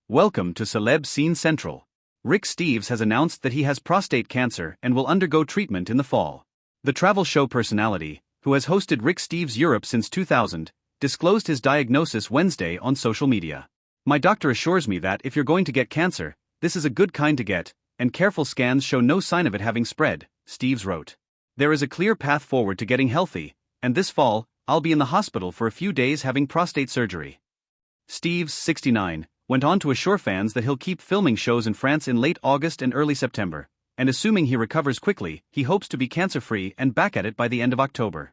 Welcome to Celeb Scene Central. Rick Steves has announced that he has prostate cancer and will undergo treatment in the fall. The travel show personality, who has hosted Rick Steves Europe since 2000, disclosed his diagnosis Wednesday on social media. "My doctor assures me that if you're going to get cancer, this is a good kind to get, and careful scans show no sign of it having spread," Steves wrote. "There is a clear path forward to getting healthy, and this fall, I'll be in the hospital for a few days having prostate surgery." Steves, 69, went on to assure fans that he'll keep filming shows in France in late August and early September, and assuming he recovers quickly, he hopes to be cancer-free and back at it by the end of October.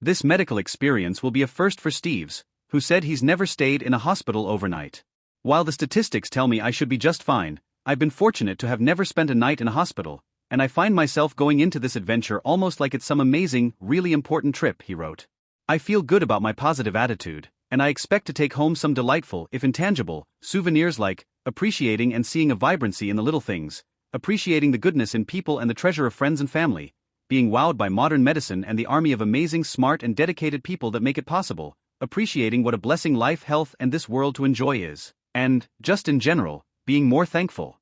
This medical experience will be a first for Steves, who said he's never stayed in a hospital overnight. "While the statistics tell me I should be just fine, I've been fortunate to have never spent a night in a hospital, and I find myself going into this adventure almost like it's some amazing, really important trip," he wrote. "I feel good about my positive attitude, and I expect to take home some delightful, if intangible, souvenirs like appreciating and seeing a vibrancy in the little things, appreciating the goodness in people and the treasure of friends and family, being wowed by modern medicine and the army of amazing, smart and dedicated people that make it possible, appreciating what a blessing life, health and this world to enjoy is, and, just in general, being more thankful."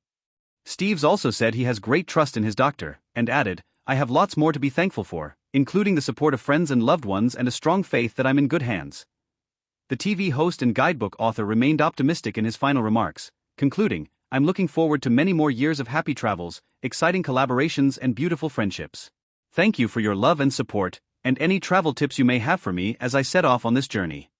Steves also said he has great trust in his doctor, and added, "I have lots more to be thankful for, including the support of friends and loved ones and a strong faith that I'm in good hands." The TV host and guidebook author remained optimistic in his final remarks, concluding, "I'm looking forward to many more years of happy travels, exciting collaborations and beautiful friendships. Thank you for your love and support, and any travel tips you may have for me as I set off on this journey."